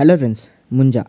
Hello friends, Munjya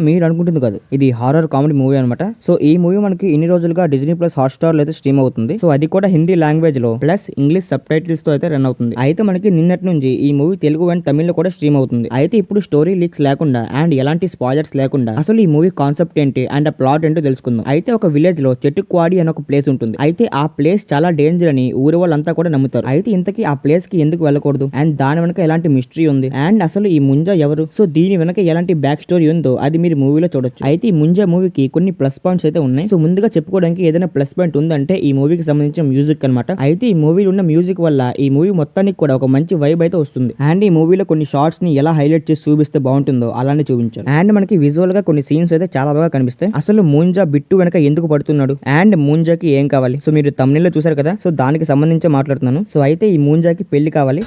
మీరు అనుకుంటుంది కాదు, ఇది హారర్ కామెడీ మూవీ అనమాట. సో ఈ మూవీ మనకి ఇన్ని రోజులుగా డిజ్నీ ప్లస్ హాట్‌స్టార్ లో అయితే స్ట్రీమ్ అవుతుంది. సో అది కూడా హిందీ లాంగ్వేజ్ లో ప్లస్ ఇంగ్లీష్ సబ్ టైటిల్స్ తో అయితే రన్ అవుతుంది. అయితే మనకి నిన్నటి నుంచి ఈ మూవీ తెలుగు అండ్ తమిళ్ లో కూడా స్ట్రీమ్ అవుతుంది. అయితే ఇప్పుడు స్టోరీ లీక్స్ లేకుండా అండ్ ఎలాంటి స్పాయిలర్స్ లేకుండా అసలు ఈ మూవీ కాన్సెప్ట్ ఏంటి అండ్ ఆ ప్లాట్ ఏంటో తెలుసుకుందాం. అయితే ఒక విలేజ్ లో చెట్టుక్వాడి అనే ఒక ప్లేస్ ఉంటుంది. అయితే ఆ ప్లేస్ చాలా డేంజర్ అని ఊరి వాళ్ళంతా కూడా నమ్ముతారు. అయితే ఇంతకీ ఆ ప్లేస్ కి ఎందుకు వెళ్ళకూడదు అండ్ దాని వెనక ఎలాంటి మిస్టరీ ఉంది అండ్ అసలు ఈ ముంజా ఎవరు, సో దీని వెనక ఎలాంటి బ్యాక్ స్టోరీ ఉందో అది మీరు మూవీలో చూడొచ్చు. అయితే ఈ ముంజా మూవీకి కొన్ని ప్లస్ పాయింట్స్ అయితే ఉన్నాయి. సో ముందుగా చెప్పుకోవడానికి ఏదైనా ప్లస్ పాయింట్ ఉందంటే ఈ మూవీకి సంబంధించిన మ్యూజిక్ అనమాట. అయితే ఈ మూవీలో ఉన్న మ్యూజిక్ వల్ల ఈ మూవీ మొత్తానికి కూడా ఒక మంచి వైబ్ అయితే వస్తుంది. అండ్ ఈ మూవీలో కొన్ని షార్ట్స్ ని ఎలా హైలైట్ చేసి చూపిస్తే బాగుంటుందో అలానే చూపించారు. అండ్ మనకి విజువల్ గా కొన్ని సీన్స్ అయితే చాలా బాగా కనిపిస్తాయి. అసలు ముంజా బిట్టు వెనక ఎందుకు పడుతున్నాడు అండ్ ముంజాకి ఏం కావాలి, సో మీరు తమిళలో చూసారు కదా, సో దానికి సంబంధించి మాట్లాడుతున్నాను. సో అయితే ఈ ముంజాకి పెళ్లి కావాలి.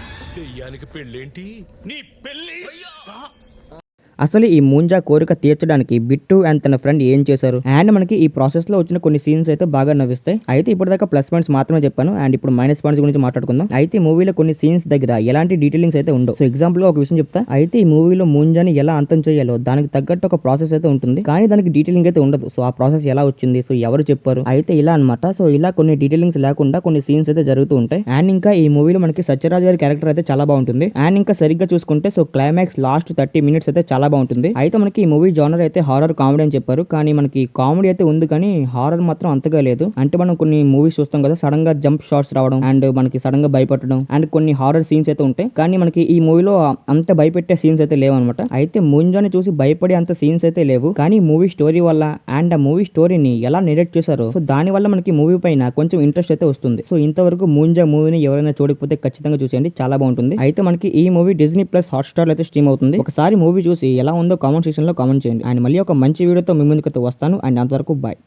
అసలు ఈ ముంజా కోరిక తీర్చడానికి బిట్టు అండ్ తన ఫ్రెండ్ ఏం చేశారు అండ్ మనకి ఈ ప్రాసెస్ లో వచ్చిన కొన్ని సీన్స్ అయితే బాగా నవ్విస్తాయి. అయితే ఇప్పటిదాకా ప్లస్ పాయింట్స్ మాత్రమే చెప్పాను అండ్ ఇప్పుడు మైనస్ పాయింట్స్ గురించి మాట్లాడుకుందాం. అయితే మూవీలో కొన్ని సీన్స్ దగ్గర ఎలాంటి డీటెయిలింగ్స్ అయితే ఉండవు. సో ఎగ్జాంపుల్ గా ఒక విషయం చెప్తా. అయితే ఈ మూవీలో ముంజాని ఎలా అంతం చేయాలో దానికి తగ్గట్టు ఒక ప్రాసెస్ అయితే ఉంటుంది, కానీ దానికి డీటెయిలింగ్ అయితే ఉండదు. సో ఆ ప్రాసెస్ ఎలా వచ్చింది, సో ఎవరు చెప్పారు, అయితే ఇలా అనమాట. సో ఇలా కొన్ని డీటెయిలింగ్స్ లేకుండా కొన్ని సీన్స్ అయితే జరుగుతూ ఉంటాయి. అండ్ ఇంకా ఈ మూవీలో మనకి సత్యరాజ్ గారి క్యారెక్టర్ అయితే చాలా బాగుంటుంది. అండ్ ఇంకా సరిగ్గా చూసుకుంటే సో క్లైమాక్స్ లాస్ట్ 30 minutes అయితే చాలా బాగుంటుంది. అయితే మనకి ఈ మూవీ జోనర్ అయితే హారర్ కామెడీ అని చెప్పారు, కానీ మనకి కామెడీ అయితే ఉంది కానీ హారర్ మాత్రం అంతగా లేదు. అంటే మనం కొన్ని మూవీస్ చూస్తాం కదా, సడన్ గా జంప్ షాట్స్ రావడం అండ్ మనకి సడన్ గా భయపడడం అండ్ కొన్ని హారర్ సీన్స్ అయితే ఉంటాయి, కానీ మనకి ఈ మూవీలో అంత భయపెట్టే సీన్స్ అయితే లేవు అనమాట. అయితే ముంజాని చూసి భయపడే అంత సీన్స్ అయితే లేవు, కానీ మూవీ స్టోరీ వల్ల అండ్ ఆ మూవీ స్టోరీని ఎలా నెరేట్ చేశారో సో దాని వల్ల మనకి మూవీ పైన కొంచెం ఇంట్రెస్ట్ అయితే వస్తుంది. సో ఇంతవరకు ముంజా మూవీని ఎవరైనా చూడకపోతే ఖచ్చితంగా చూసేయండి, చాలా బాగుంటుంది. అయితే మనకి ఈ మూవీ డిజ్నీ ప్లస్ హాట్‌స్టార్ లో అయితే స్ట్రీమ్ అవుతుంది. ఒకసారి మూవీ చూసి ఎలా ఉందో కామెంట్ సెక్షన్ లో కామెంట్ చేయండి. అండ్ మళ్ళీ ఒక మంచి వీడియోతో మీ ముందుకు వస్తాను. అండ్ అంతవరకు బాయ్.